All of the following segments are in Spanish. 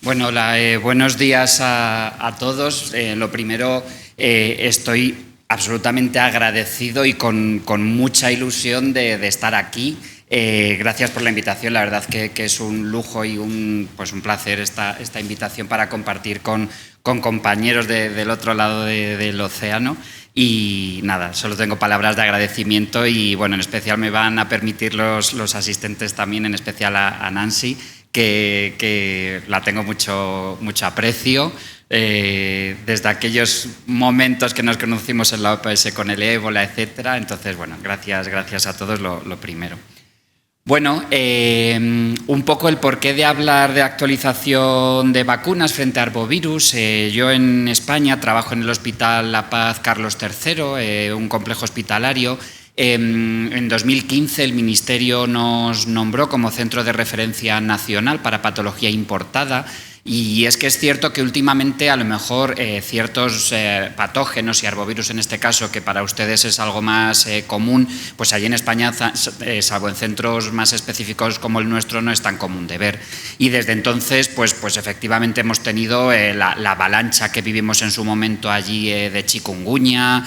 Bueno, hola, buenos días a todos. Lo primero, estoy absolutamente agradecido y con mucha ilusión de estar aquí. Gracias por la invitación, la verdad que es un lujo y un placer esta invitación para compartir con compañeros del otro lado del océano. Y nada, solo tengo palabras de agradecimiento y bueno, en especial me van a permitir los asistentes también, en especial a Nancy, que la tengo mucho aprecio. Desde aquellos momentos que nos conocimos en la OPS con el ébola, etcétera. Entonces, bueno, gracias a todos lo primero. Bueno, un poco el porqué de hablar de actualización de vacunas frente a arbovirus. Yo en España trabajo en el Hospital La Paz Carlos III, un complejo hospitalario. En 2015 el Ministerio nos nombró como Centro de Referencia Nacional para Patología Importada. Y es que es cierto que últimamente a lo mejor ciertos patógenos y arbovirus en este caso, que para ustedes es algo más común, pues allí en España, salvo en centros más específicos como el nuestro, no es tan común de ver. Y desde entonces, pues efectivamente hemos tenido la avalancha que vivimos en su momento allí de chikungunya,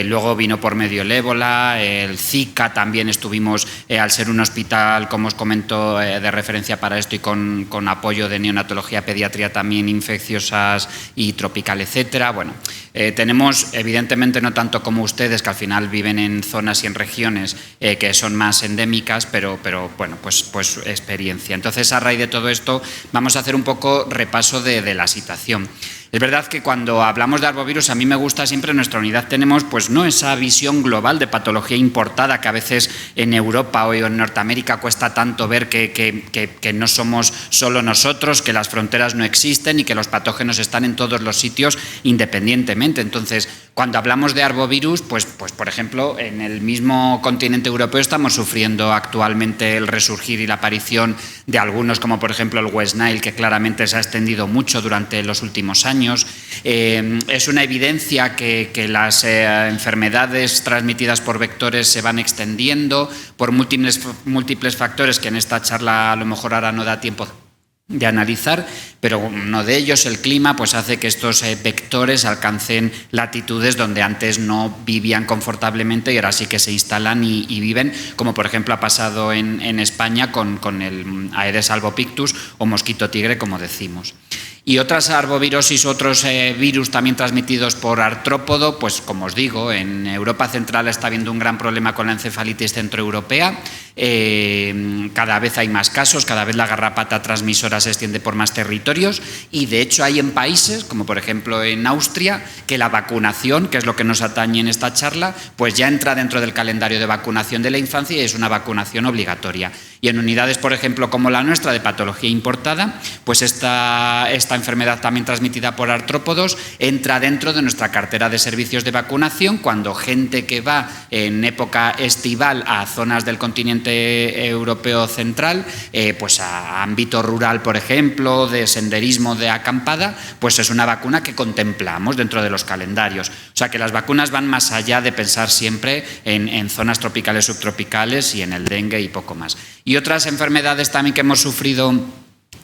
luego vino por medio el ébola, el Zika también estuvimos, al ser un hospital, como os comento, de referencia para esto y con apoyo de neonatología pediátrica, también infecciosas y tropical, etcétera. Bueno, tenemos, evidentemente, no tanto como ustedes, que al final viven en zonas y en regiones que son más endémicas, pero bueno, pues experiencia. Entonces, a raíz de todo esto, vamos a hacer un poco repaso de la situación. Es verdad que cuando hablamos de arbovirus, a mí me gusta siempre en nuestra unidad tenemos pues no esa visión global de patología importada que a veces en Europa o en Norteamérica cuesta tanto ver que no somos solo nosotros, que las fronteras no existen y que los patógenos están en todos los sitios independientemente. Entonces, cuando hablamos de arbovirus, pues por ejemplo, en el mismo continente europeo estamos sufriendo actualmente el resurgir y la aparición de algunos, como por ejemplo el West Nile, que claramente se ha extendido mucho durante los últimos años. Es una evidencia que las enfermedades transmitidas por vectores se van extendiendo por múltiples factores que en esta charla a lo mejor ahora no da tiempo de analizar, pero uno de ellos, el clima, pues hace que estos vectores alcancen latitudes donde antes no vivían confortablemente y ahora sí que se instalan y viven, como por ejemplo ha pasado en España con el Aedes albopictus o mosquito tigre, como decimos. Y otras arbovirosis, otros virus también transmitidos por artrópodo, pues como os digo, en Europa Central está habiendo un gran problema con la encefalitis centroeuropea. Cada vez hay más casos, cada vez la garrapata transmisora se extiende por más territorios y de hecho hay en países, como por ejemplo en Austria, que la vacunación, que es lo que nos atañe en esta charla, pues ya entra dentro del calendario de vacunación de la infancia y es una vacunación obligatoria. Y en unidades, por ejemplo, como la nuestra de patología importada, pues esta enfermedad también transmitida por artrópodos entra dentro de nuestra cartera de servicios de vacunación cuando gente que va en época estival a zonas del continente europeo central, pues a ámbito rural, por ejemplo, de senderismo, de acampada, pues es una vacuna que contemplamos dentro de los calendarios. O sea que las vacunas van más allá de pensar siempre en zonas tropicales, subtropicales y en el dengue y poco más. Y otras enfermedades también que hemos sufrido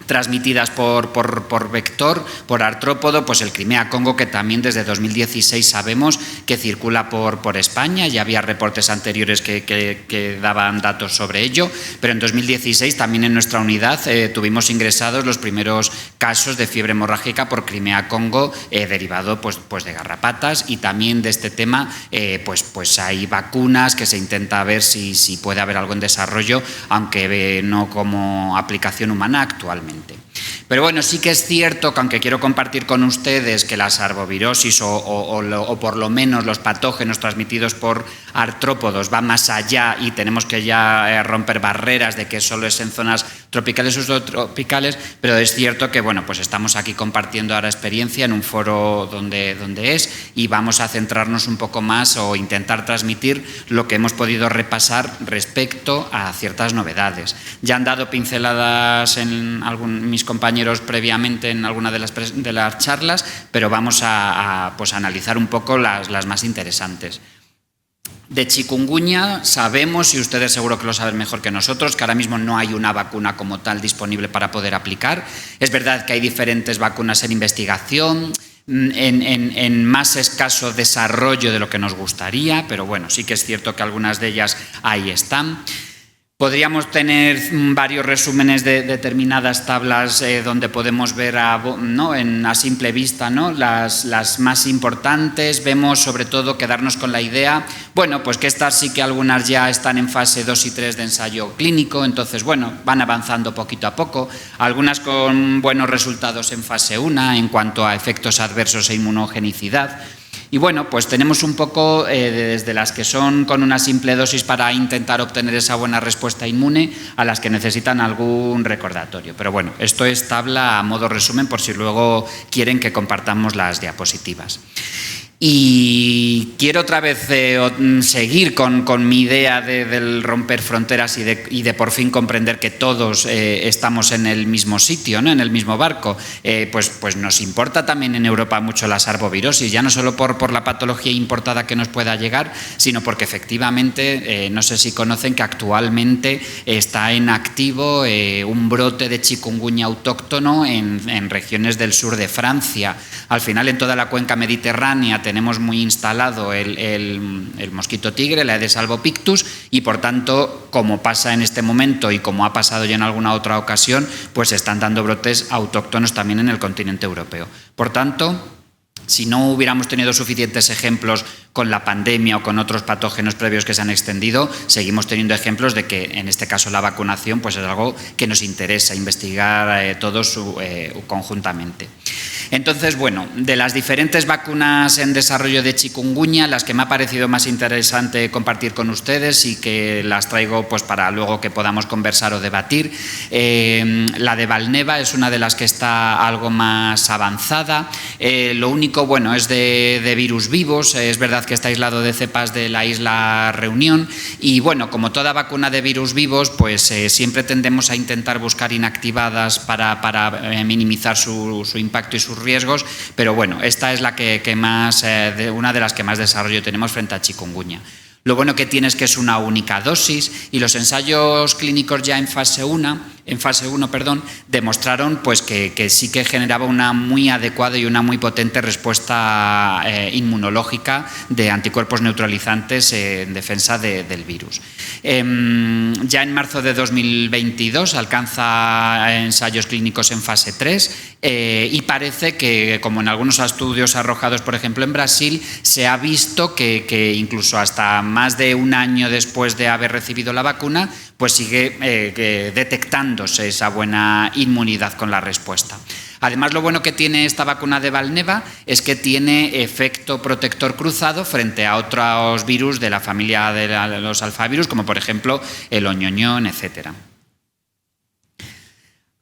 transmitidas por vector, por artrópodo, pues el Crimea-Congo, que también desde 2016 sabemos que circula por España. Ya había reportes anteriores que daban datos sobre ello, pero en 2016 también en nuestra unidad tuvimos ingresados los primeros casos de fiebre hemorrágica por Crimea-Congo derivado pues de garrapatas, y también de este tema pues hay vacunas que se intenta ver si puede haber algo en desarrollo, aunque no como aplicación humana actualmente. Pero bueno, sí que es cierto que aunque quiero compartir con ustedes que las arbovirosis o por lo menos los patógenos transmitidos por artrópodos van más allá y tenemos que ya romper barreras de que solo es en zonas tropicales o subtropicales, pero es cierto que bueno, pues estamos aquí compartiendo ahora experiencia en un foro donde es, y vamos a centrarnos un poco más o intentar transmitir lo que hemos podido repasar respecto a ciertas novedades. Ya han dado pinceladas en mis compañeros previamente en alguna de las charlas, pero vamos a analizar un poco las más interesantes. De chikungunya sabemos, y ustedes seguro que lo saben mejor que nosotros, que ahora mismo no hay una vacuna como tal disponible para poder aplicar. Es verdad que hay diferentes vacunas en investigación, en más escaso desarrollo de lo que nos gustaría, pero bueno, sí que es cierto que algunas de ellas ahí están. Podríamos tener varios resúmenes de determinadas tablas donde podemos ver a simple vista, ¿no?, las más importantes. Vemos sobre todo quedarnos con la idea, bueno, pues que estas sí que algunas ya están en fase 2 y 3 de ensayo clínico, entonces bueno, van avanzando poquito a poco, algunas con buenos resultados en fase 1 en cuanto a efectos adversos e inmunogenicidad. Y bueno, pues tenemos un poco desde las que son con una simple dosis para intentar obtener esa buena respuesta inmune a las que necesitan algún recordatorio. Pero bueno, esto es tabla a modo resumen por si luego quieren que compartamos las diapositivas. Y quiero otra vez seguir con mi idea del romper fronteras y de por fin comprender que todos estamos en el mismo sitio, ¿no?, en el mismo barco. Pues nos importa también en Europa mucho la arbovirosis, ya no solo por la patología importada que nos pueda llegar, sino porque efectivamente, no sé si conocen que actualmente está en activo un brote de chikungunya autóctono en regiones del sur de Francia. Al final, en toda la cuenca mediterránea tenemos muy instalado el mosquito tigre, la Aedes albopictus, y por tanto, como pasa en este momento y como ha pasado ya en alguna otra ocasión, pues se están dando brotes autóctonos también en el continente europeo. Por tanto, si no hubiéramos tenido suficientes ejemplos con la pandemia o con otros patógenos previos que se han extendido, seguimos teniendo ejemplos de que, en este caso, la vacunación pues es algo que nos interesa investigar todos conjuntamente. Entonces, bueno, de las diferentes vacunas en desarrollo de chikungunya, las que me ha parecido más interesante compartir con ustedes y que las traigo pues para luego que podamos conversar o debatir, la de Valneva es una de las que está algo más avanzada. Lo único, bueno, es de virus vivos. Es verdad que está aislado de cepas de la isla Reunión y, bueno, como toda vacuna de virus vivos, pues siempre tendemos a intentar buscar inactivadas para minimizar su impacto y sus riesgos, pero bueno, esta es la que más, una de las que más desarrollo tenemos frente a chikungunya. Lo bueno que tiene es que es una única dosis y los ensayos clínicos ya en fase 1, demostraron pues que sí que generaba una muy adecuada y una muy potente respuesta inmunológica de anticuerpos neutralizantes en defensa del virus. Ya en marzo de 2022 alcanza ensayos clínicos en fase 3 y parece que, como en algunos estudios arrojados, por ejemplo, en Brasil, se ha visto que incluso hasta más de un año después de haber recibido la vacuna, pues sigue detectándose esa buena inmunidad con la respuesta. Además, lo bueno que tiene esta vacuna de Valneva es que tiene efecto protector cruzado frente a otros virus de la familia de los alfavirus, como por ejemplo el oñoñón, etcétera.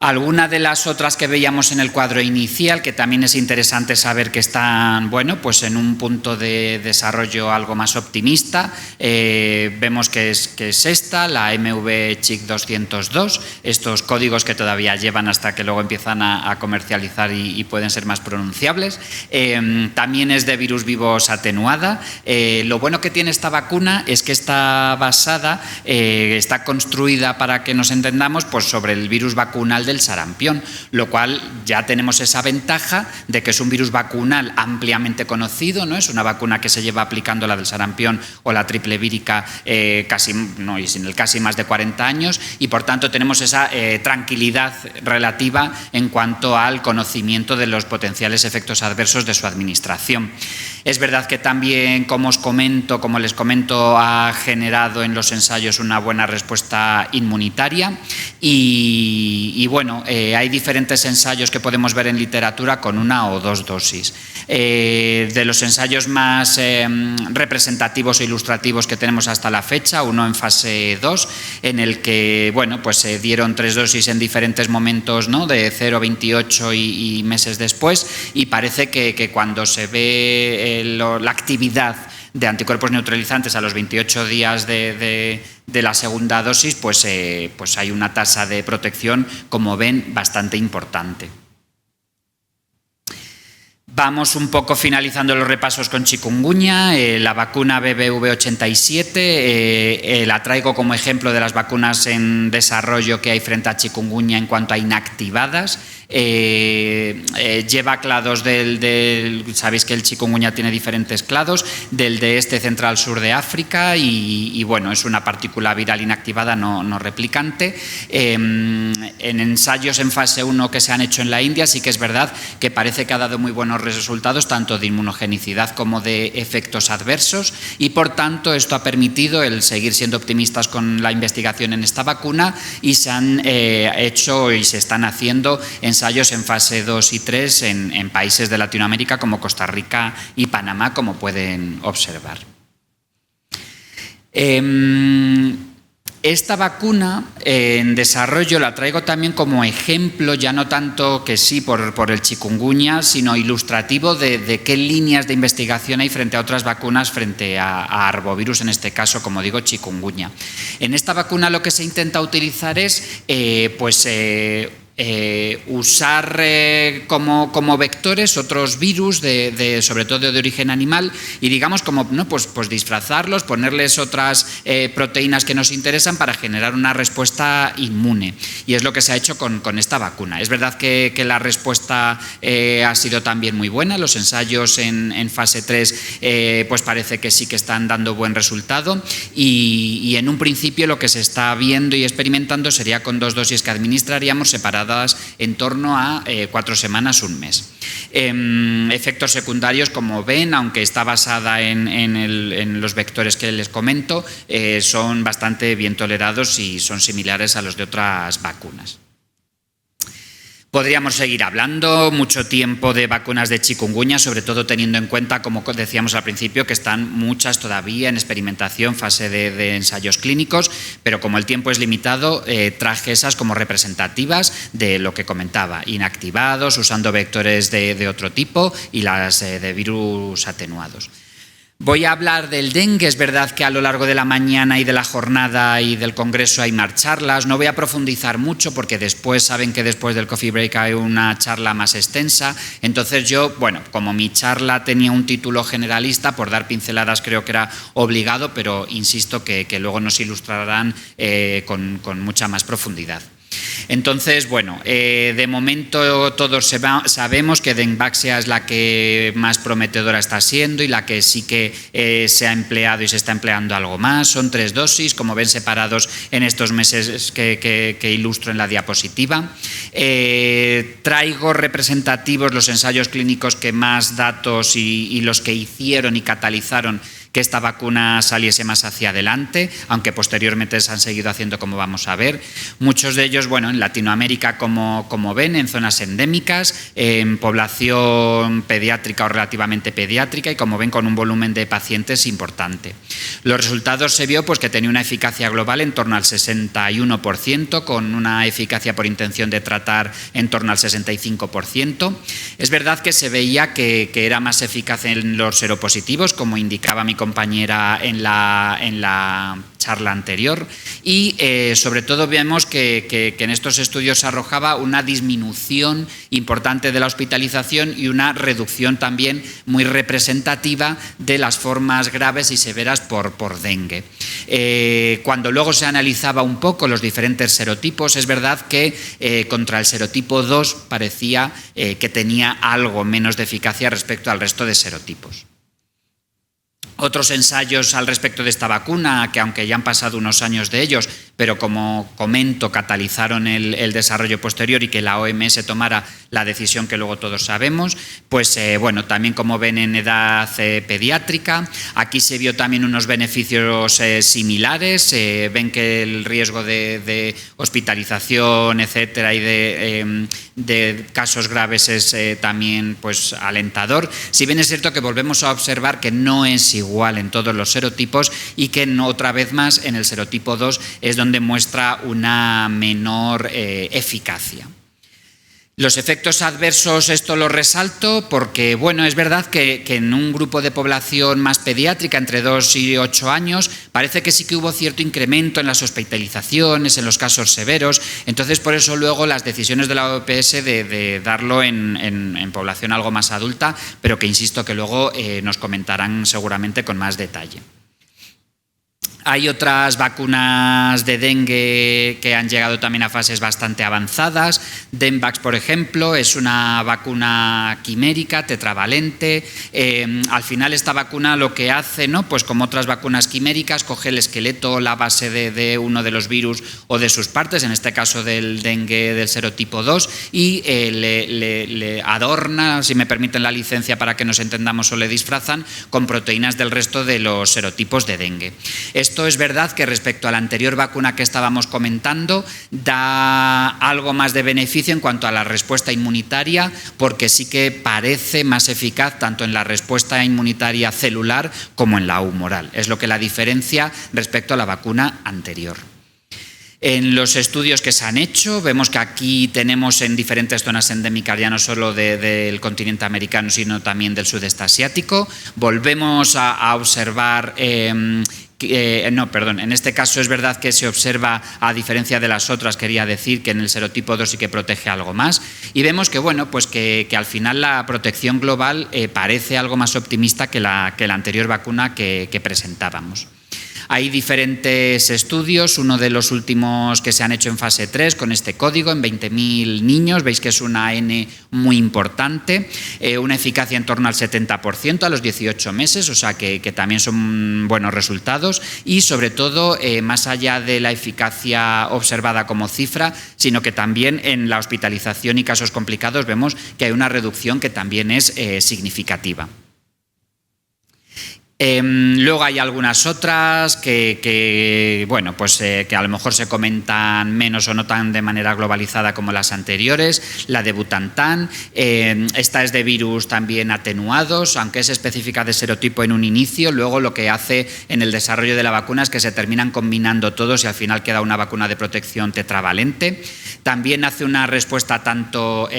Alguna de las otras que veíamos en el cuadro inicial, que también es interesante saber que están, bueno, pues en un punto de desarrollo algo más optimista. Vemos que es esta, la MV-CHIK202, estos códigos que todavía llevan hasta que luego empiezan a comercializar y pueden ser más pronunciables. También es de virus vivos atenuada. Lo bueno que tiene esta vacuna es que está basada, está construida, para que nos entendamos, pues sobre el virus vacunal del sarampión, lo cual ya tenemos esa ventaja de que es un virus vacunal ampliamente conocido, ¿no? Es una vacuna que se lleva aplicando, la del sarampión o la triple vírica, casi más de 40 años, y por tanto tenemos esa tranquilidad relativa en cuanto al conocimiento de los potenciales efectos adversos de su administración. Es verdad que también, como les comento, ha generado en los ensayos una buena respuesta inmunitaria y bueno, hay diferentes ensayos que podemos ver en literatura con 1 o 2 dosis. De los ensayos más representativos e ilustrativos que tenemos hasta la fecha, uno en fase 2, en el que, bueno, pues se dieron 3 dosis en diferentes momentos, ¿no?, de 0 a 28 y meses después, y parece que cuando se ve la actividad de anticuerpos neutralizantes a los 28 días de la segunda dosis, pues hay una tasa de protección, como ven, bastante importante. Vamos un poco finalizando los repasos con chikungunya. La vacuna BBV87 la traigo como ejemplo de las vacunas en desarrollo que hay frente a chikungunya en cuanto a inactivadas. Lleva clados sabéis que el chikungunya tiene diferentes clados, del de central sur de África y bueno, es una partícula viral inactivada no replicante. En ensayos en fase 1 que se han hecho en la India sí que es verdad que parece que ha dado muy buenos resultados tanto de inmunogenicidad como de efectos adversos y por tanto esto ha permitido el seguir siendo optimistas con la investigación en esta vacuna y se han hecho y se están haciendo ensayos en fase 2 y 3 en países de Latinoamérica como Costa Rica y Panamá, como pueden observar. Esta vacuna en desarrollo la traigo también como ejemplo, ya no tanto que sí por el chikungunya, sino ilustrativo de qué líneas de investigación hay frente a otras vacunas, frente a arbovirus, en este caso, como digo, chikungunya. En esta vacuna lo que se intenta utilizar es usar como vectores otros virus, sobre todo de origen animal, y digamos como pues disfrazarlos, ponerles otras proteínas que nos interesan para generar una respuesta inmune. Y es lo que se ha hecho con esta vacuna. Es verdad que la respuesta ha sido también muy buena. Los ensayos en fase 3 pues parece que sí que están dando buen resultado y en un principio lo que se está viendo y experimentando sería con 2 dosis que administraríamos separadas en torno a 4 semanas, un mes. Efectos secundarios, como ven, aunque está basada en los vectores que les comento, son bastante bien tolerados y son similares a los de otras vacunas. Podríamos seguir hablando mucho tiempo de vacunas de chikungunya, sobre todo teniendo en cuenta, como decíamos al principio, que están muchas todavía en experimentación, fase de ensayos clínicos, pero como el tiempo es limitado, traje esas como representativas de lo que comentaba, inactivados, usando vectores de otro tipo y las de virus atenuados. Voy a hablar del dengue. Es verdad que a lo largo de la mañana y de la jornada y del congreso hay más charlas. No voy a profundizar mucho porque saben que después del coffee break hay una charla más extensa. Entonces yo, como mi charla tenía un título generalista, por dar pinceladas creo que era obligado, pero insisto que luego nos ilustrarán con mucha más profundidad. Entonces, de momento todos sabemos que Dengvaxia es la que más prometedora está siendo y la que sí que se ha empleado y se está empleando algo más. Son 3 dosis, como ven, separados en estos meses que ilustro en la diapositiva. Traigo representativos los ensayos clínicos que más datos y los que hicieron y catalizaron que esta vacuna saliese más hacia adelante, aunque posteriormente se han seguido haciendo, como vamos a ver. Muchos de ellos, en Latinoamérica, como ven, en zonas endémicas, en población pediátrica o relativamente pediátrica y, como ven, con un volumen de pacientes importante. Los resultados se vio que tenía una eficacia global en torno al 61%, con una eficacia por intención de tratar en torno al 65%. Es verdad que se veía que era más eficaz en los seropositivos, como indicaba mi compañera en la charla anterior, y sobre todo vemos que en estos estudios arrojaba una disminución importante de la hospitalización y una reducción también muy representativa de las formas graves y severas por dengue. Cuando luego se analizaba un poco los diferentes serotipos, es verdad que contra el serotipo 2 parecía que tenía algo menos de eficacia respecto al resto de serotipos. Otros ensayos al respecto de esta vacuna, que aunque ya han pasado unos años de ellos, pero como comento, catalizaron el desarrollo posterior y que la OMS tomara la decisión que luego todos sabemos, también como ven en edad pediátrica, aquí se vio también unos beneficios similares. Ven que el riesgo de hospitalización, etcétera, y de casos graves es también alentador. Si bien es cierto que volvemos a observar que no es igual en todos los serotipos y que otra vez más en el serotipo 2 es donde muestra una menor eficacia. Los efectos adversos, esto lo resalto porque, bueno, es verdad que en un grupo de población más pediátrica, entre 2 y 8 años, parece que sí que hubo cierto incremento en las hospitalizaciones, en los casos severos. Entonces, por eso luego las decisiones de la OPS de darlo en población algo más adulta, pero que insisto que luego nos comentarán seguramente con más detalle. Hay otras vacunas de dengue que han llegado también a fases bastante avanzadas. Denvax, por ejemplo, es una vacuna quimérica, tetravalente. Al final esta vacuna lo que hace, ¿no? Pues como otras vacunas quiméricas, coge el esqueleto, la base de uno de los virus o de sus partes, en este caso del dengue del serotipo 2, y le adorna, si me permiten la licencia para que nos entendamos, o le disfrazan con proteínas del resto de los serotipos de dengue. Esto es verdad que respecto a la anterior vacuna que estábamos comentando da algo más de beneficio en cuanto a la respuesta inmunitaria, porque sí que parece más eficaz tanto en la respuesta inmunitaria celular como en la humoral. Es lo que la diferencia respecto a la vacuna anterior. En los estudios que se han hecho, vemos que aquí tenemos en diferentes zonas endémicas, ya no solo del continente americano, sino también del sudeste asiático. Volvemos a observar... en este caso es verdad que se observa, a diferencia de las otras, quería decir que en el serotipo 2 sí que protege algo más, y vemos que, bueno, pues que al final la protección global parece algo más optimista que la anterior vacuna que presentábamos. Hay diferentes estudios, uno de los últimos que se han hecho en fase 3 con este código en 20.000 niños, veis que es una N muy importante, una eficacia en torno al 70% a los 18 meses, o sea que también son buenos resultados, y sobre todo más allá de la eficacia observada como cifra, sino que también en la hospitalización y casos complicados vemos que hay una reducción que también es significativa. Luego hay algunas otras que a lo mejor se comentan menos o no tan de manera globalizada como las anteriores. La de Butantan, esta es de virus también atenuados, aunque es específica de serotipo en un inicio, luego lo que hace en el desarrollo de la vacuna es que se terminan combinando todos y al final queda una vacuna de protección tetravalente. También hace una respuesta tanto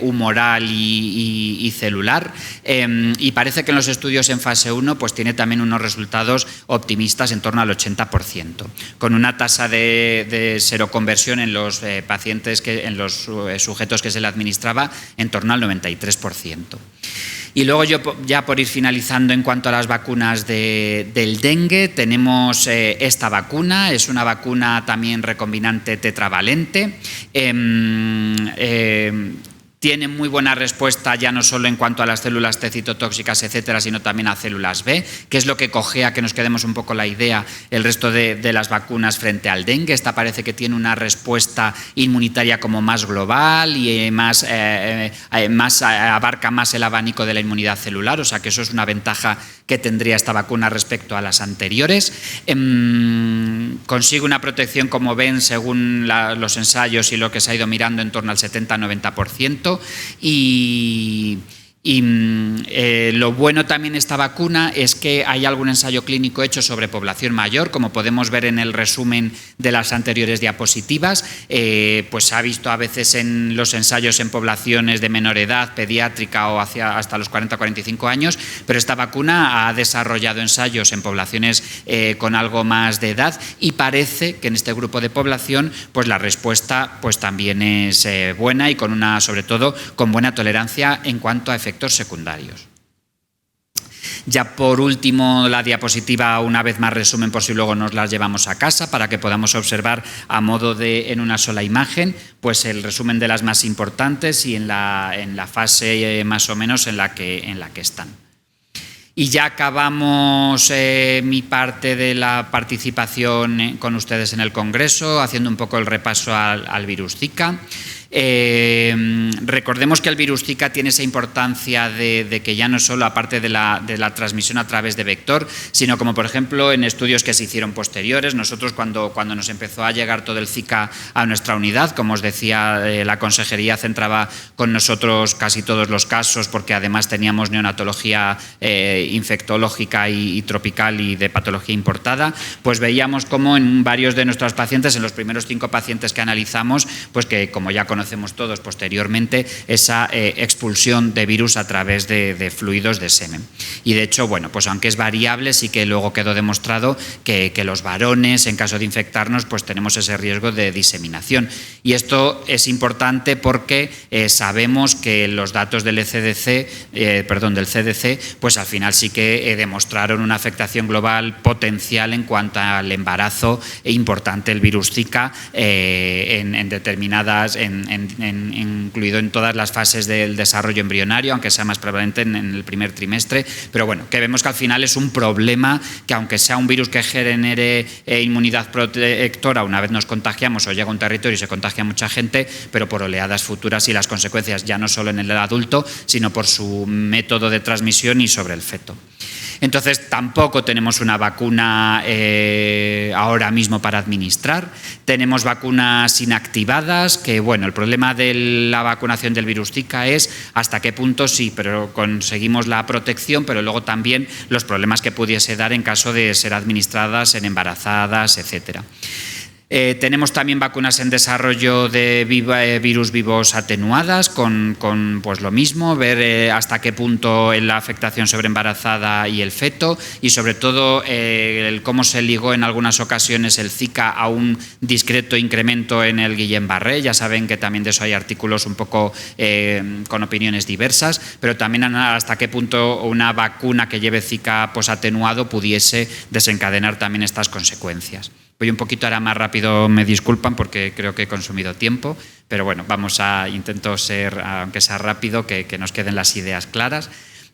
humoral y celular, y parece que en los estudios en fase 1 pues tiene también unos resultados optimistas en torno al 80%, con una tasa de seroconversión en los pacientes, en los sujetos que se le administraba, en torno al 93%. Y luego ya por ir finalizando en cuanto a las vacunas del dengue, tenemos esta vacuna, es una vacuna también recombinante tetravalente, tiene muy buena respuesta ya no solo en cuanto a las células T citotóxicas, etcétera, sino también a células B, que es lo que cojea que nos quedemos un poco la idea el resto de las vacunas frente al dengue. Esta parece que tiene una respuesta inmunitaria como más global y abarca más el abanico de la inmunidad celular, o sea que eso es una ventaja que tendría esta vacuna respecto a las anteriores. Consigue una protección, como ven, según los ensayos y lo que se ha ido mirando, en torno al 70-90%. Lo bueno también de esta vacuna es que hay algún ensayo clínico hecho sobre población mayor, como podemos ver en el resumen de las anteriores diapositivas. Pues se ha visto a veces en los ensayos en poblaciones de menor edad, pediátrica o hasta los 40-45 años, pero esta vacuna ha desarrollado ensayos en poblaciones con algo más de edad, y parece que en este grupo de población pues la respuesta pues también es buena, y sobre todo con buena tolerancia en cuanto a efectos secundarios. Ya por último, la diapositiva, una vez más resumen por si luego nos las llevamos a casa, para que podamos observar a modo en una sola imagen, pues el resumen de las más importantes y en la fase más o menos en la que están. Y ya acabamos mi parte de la participación con ustedes en el Congreso, haciendo un poco el repaso al virus Zika. Recordemos que el virus Zika tiene esa importancia de que ya no solo, aparte de la transmisión a través de vector, sino como por ejemplo en estudios que se hicieron posteriores. Nosotros cuando nos empezó a llegar todo el Zika a nuestra unidad, como os decía, la consejería centraba con nosotros casi todos los casos, porque además teníamos neonatología infectológica y tropical y de patología importada, pues veíamos como en varios de nuestros pacientes, en los primeros 5 pacientes que analizamos, pues que como ya conocemos conocemos todos posteriormente, esa expulsión de virus a través de fluidos de semen. Y de hecho, bueno, pues aunque es variable, sí que luego quedó demostrado que los varones, en caso de infectarnos, pues tenemos ese riesgo de diseminación. Y esto es importante porque sabemos que los datos del CDC, pues al final sí que demostraron una afectación global potencial en cuanto al embarazo importante el virus Zika en determinadas, incluido en todas las fases del desarrollo embrionario, aunque sea más prevalente en el primer trimestre, pero bueno, que vemos que al final es un problema que aunque sea un virus que genere inmunidad protectora una vez nos contagiamos o llega a un territorio y se contagia mucha gente, pero por oleadas futuras y las consecuencias ya no solo en el adulto, sino por su método de transmisión y sobre el feto. Entonces, tampoco tenemos una vacuna ahora mismo para administrar. Tenemos vacunas inactivadas, que bueno, el problema de la vacunación del virus Zika es hasta qué punto sí, pero conseguimos la protección, pero luego también los problemas que pudiese dar en caso de ser administradas en embarazadas, etcétera. Tenemos también vacunas en desarrollo de virus vivos atenuadas con pues lo mismo, ver hasta qué punto la afectación sobre embarazada y el feto y sobre todo cómo se ligó en algunas ocasiones el Zika a un discreto incremento en el Guillain-Barré. Ya saben que también de eso hay artículos un poco con opiniones diversas, pero también hasta qué punto una vacuna que lleve Zika posatenuado pudiese desencadenar también estas consecuencias. Voy un poquito ahora más rápido, me disculpan porque creo que he consumido tiempo, pero bueno, intento ser, aunque sea rápido, que nos queden las ideas claras.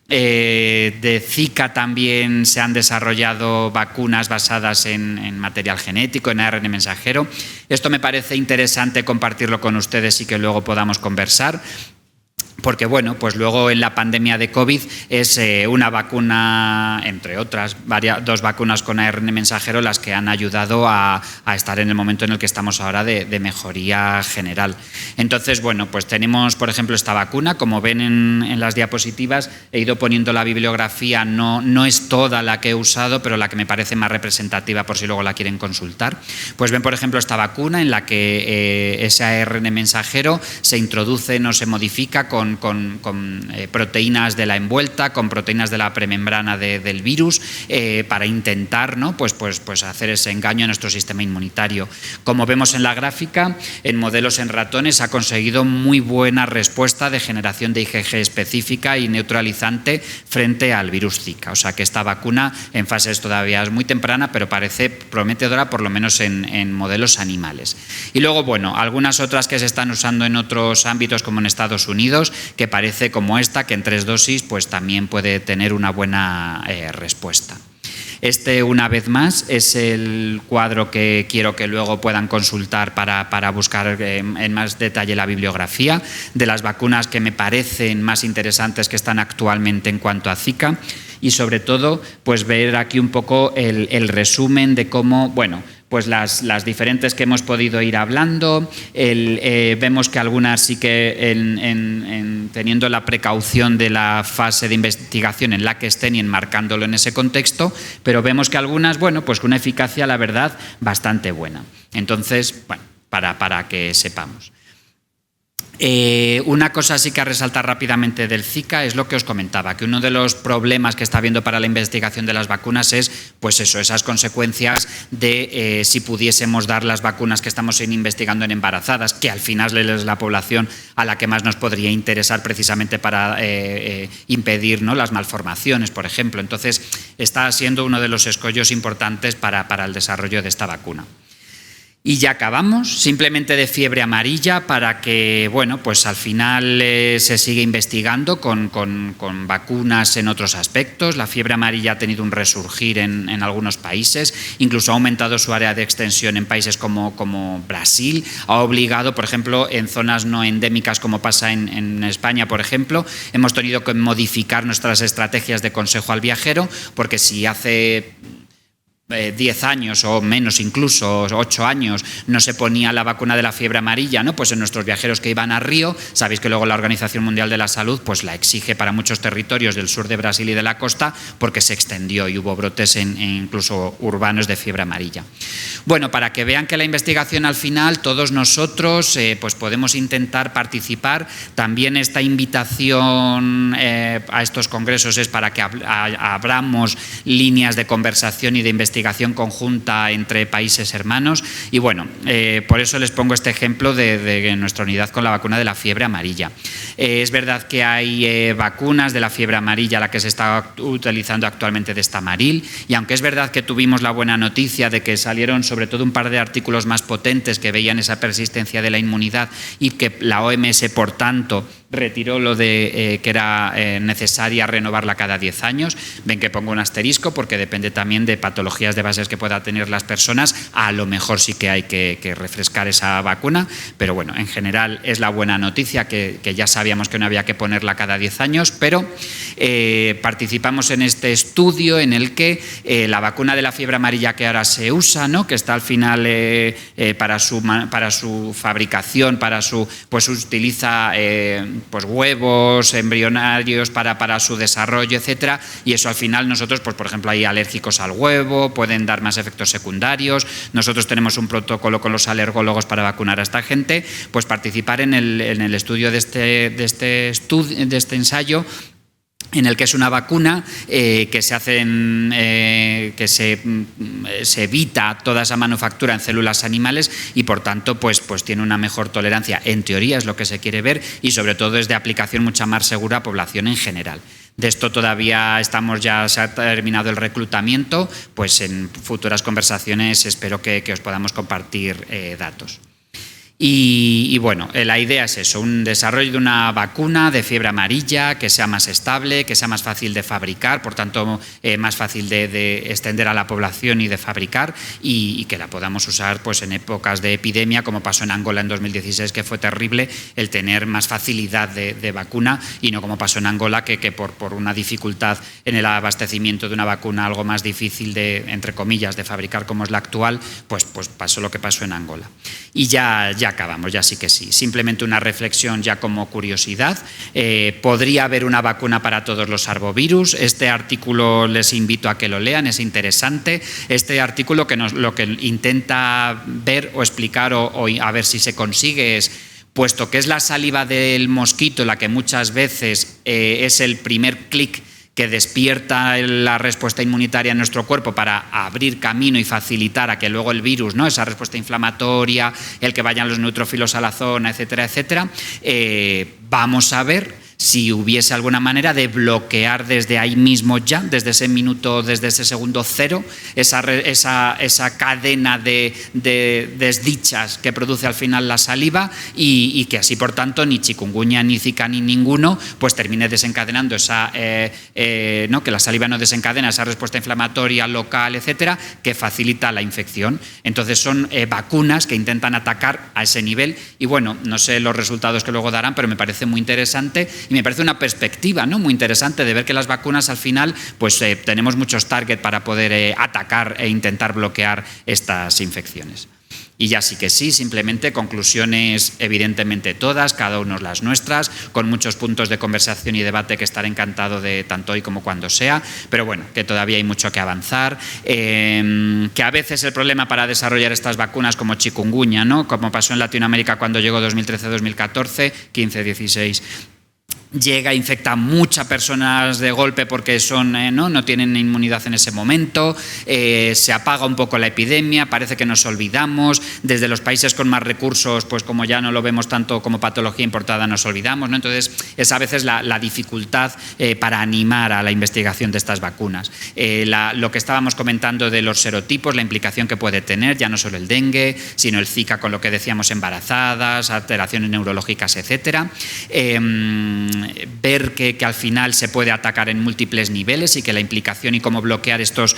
De Zika también se han desarrollado vacunas basadas en material genético, en ARN mensajero. Esto me parece interesante compartirlo con ustedes y que luego podamos conversar. Porque bueno, pues luego en la pandemia de COVID es una vacuna, entre otras, dos vacunas con ARN mensajero las que han ayudado a estar en el momento en el que estamos ahora de mejoría general. Entonces, bueno, pues tenemos, por ejemplo, esta vacuna, como ven en las diapositivas, he ido poniendo la bibliografía, no es toda la que he usado, pero la que me parece más representativa por si luego la quieren consultar. Pues ven, por ejemplo, esta vacuna en la que ese ARN mensajero se introduce, no se modifica con proteínas de la envuelta, con proteínas de la premembrana del virus, para intentar, ¿no? pues hacer ese engaño a nuestro sistema inmunitario. Como vemos en la gráfica, en modelos en ratones ha conseguido muy buena respuesta de generación de IgG específica y neutralizante frente al virus Zika. O sea que esta vacuna en fases todavía es muy temprana, pero parece prometedora por lo menos en modelos animales. Y luego, bueno, algunas otras que se están usando en otros ámbitos como en Estados Unidos, que parece como esta, que en 3 dosis pues también puede tener una buena respuesta. Este, una vez más, es el cuadro que quiero que luego puedan consultar para buscar en más detalle la bibliografía de las vacunas que me parecen más interesantes que están actualmente en cuanto a Zika y sobre todo pues ver aquí un poco el resumen de cómo, bueno, pues las diferentes que hemos podido ir hablando, vemos que algunas sí que teniendo la precaución de la fase de investigación en la que estén y enmarcándolo en ese contexto, pero vemos que algunas, bueno, pues con una eficacia, la verdad, bastante buena. Entonces, bueno, para que sepamos. Una cosa sí que a resaltar rápidamente del Zika es lo que os comentaba, que uno de los problemas que está habiendo para la investigación de las vacunas es, pues eso, esas consecuencias de si pudiésemos dar las vacunas que estamos investigando en embarazadas, que al final es la población a la que más nos podría interesar precisamente para impedir, ¿no?, las malformaciones, por ejemplo. Entonces, está siendo uno de los escollos importantes para el desarrollo de esta vacuna. Y ya acabamos, simplemente de fiebre amarilla para que, bueno, pues al final se sigue investigando con vacunas en otros aspectos. La fiebre amarilla ha tenido un resurgir en algunos países, incluso ha aumentado su área de extensión en países como Brasil, ha obligado, por ejemplo, en zonas no endémicas como pasa en España, por ejemplo, hemos tenido que modificar nuestras estrategias de consejo al viajero, porque si hace 10 años o menos, incluso 8 años, no se ponía la vacuna de la fiebre amarilla, ¿no? Pues en nuestros viajeros que iban a Río, sabéis que luego la Organización Mundial de la Salud pues la exige para muchos territorios del sur de Brasil y de la costa, porque se extendió y hubo brotes incluso urbanos de fiebre amarilla. Bueno, para que vean que la investigación al final, todos nosotros pues podemos intentar participar. También esta invitación a estos congresos es para que abramos líneas de conversación y de investigación conjunta entre países hermanos, y bueno, por eso les pongo este ejemplo de nuestra unidad con la vacuna de la fiebre amarilla. Es verdad que hay vacunas de la fiebre amarilla, la que se está utilizando actualmente de Stamaril, y aunque es verdad que tuvimos la buena noticia de que salieron sobre todo un par de artículos más potentes que veían esa persistencia de la inmunidad, y que la OMS, por tanto, retiró lo de que era necesaria renovarla cada 10 años. Ven que pongo un asterisco porque depende también de patologías de bases que puedan tener las personas. A lo mejor sí que hay que refrescar esa vacuna, pero bueno, en general es la buena noticia que ya sabíamos que no había que ponerla cada 10 años, pero participamos en este estudio en el que la vacuna de la fiebre amarilla que ahora se usa, ¿no? Que está al final para su fabricación, pues utiliza pues huevos embrionarios para su desarrollo, etcétera, y eso al final nosotros, pues por ejemplo, hay alérgicos al huevo, pueden dar más efectos secundarios. Nosotros tenemos un protocolo con los alergólogos para vacunar a esta gente. Pues participar en el estudio de este ensayo, en el que es una vacuna que se hace que se evita toda esa manufactura en células animales, y por tanto pues tiene una mejor tolerancia, en teoría es lo que se quiere ver, y sobre todo es de aplicación mucha más segura a población en general. De esto todavía se ha terminado el reclutamiento, pues en futuras conversaciones espero que os podamos compartir datos. Y bueno, la idea es eso, un desarrollo de una vacuna de fiebre amarilla que sea más estable, que sea más fácil de fabricar, por tanto más fácil de extender a la población y de fabricar, y que la podamos usar pues en épocas de epidemia, como pasó en Angola en 2016, que fue terrible el tener más facilidad de vacuna, y no como pasó en Angola, que por una dificultad en el abastecimiento de una vacuna algo más difícil entre comillas, de fabricar como es la actual, pues pasó lo que pasó en Angola. Y ya acabamos, ya sí que sí. Simplemente una reflexión ya como curiosidad. Podría haber una vacuna para todos los arbovirus. Este artículo les invito a que lo lean, es interesante. Este artículo lo que intenta ver o explicar o a ver si se consigue es, puesto que es la saliva del mosquito la que muchas veces es el primer clic que despierta la respuesta inmunitaria en nuestro cuerpo para abrir camino y facilitar a que luego el virus, ¿no? Esa respuesta inflamatoria, el que vayan los neutrófilos a la zona, etcétera, etcétera, vamos a ver si hubiese alguna manera de bloquear desde ahí mismo ya, desde ese minuto, desde ese segundo cero, esa cadena de desdichas que produce al final la saliva, y que así, por tanto, ni chikungunya, ni zika, ni ninguno, pues termine desencadenando ¿no? Que la saliva no desencadena esa respuesta inflamatoria local, etcétera, que facilita la infección. Entonces son vacunas que intentan atacar a ese nivel, y bueno, no sé los resultados que luego darán, pero me parece muy interesante. Y me parece una perspectiva, ¿no? Muy interesante de ver que las vacunas al final pues tenemos muchos targets para poder atacar e intentar bloquear estas infecciones. Y ya sí que sí, simplemente conclusiones evidentemente todas, cada uno las nuestras, con muchos puntos de conversación y debate que estaré encantado de tanto hoy como cuando sea, pero bueno, que todavía hay mucho que avanzar, que a veces el problema para desarrollar estas vacunas como chikungunya, ¿no? Como pasó en Latinoamérica cuando llegó 2013-2014, 15-16, llega, infecta a muchas personas de golpe porque no tienen inmunidad en ese momento, se apaga un poco la epidemia, parece que nos olvidamos, desde los países con más recursos, pues como ya no lo vemos tanto como patología importada, nos olvidamos, ¿no? Entonces es a veces la dificultad para animar a la investigación de estas vacunas. Lo que estábamos comentando de los serotipos, la implicación que puede tener, ya no solo el dengue, sino el Zika, con lo que decíamos, embarazadas, alteraciones neurológicas, etcétera. ver que al final se puede atacar en múltiples niveles y que la implicación y cómo bloquear estas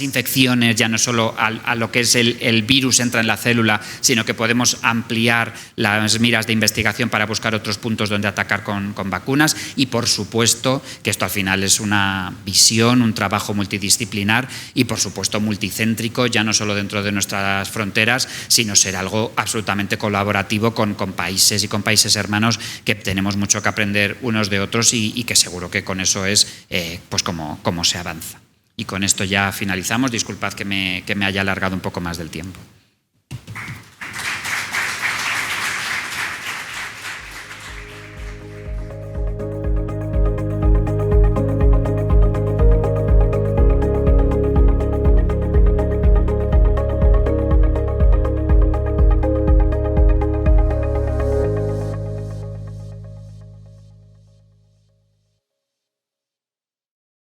infecciones, ya no solo a lo que es el virus entra en la célula, sino que podemos ampliar las miras de investigación para buscar otros puntos donde atacar con vacunas. Y por supuesto que esto al final es una visión, un trabajo multidisciplinar y por supuesto multicéntrico, ya no solo dentro de nuestras fronteras, sino ser algo absolutamente colaborativo con países y con países hermanos, que tenemos mucho que aprender unos de otros y que seguro que con eso es pues como se avanza. Y con esto ya finalizamos. Disculpad que me haya alargado un poco más del tiempo.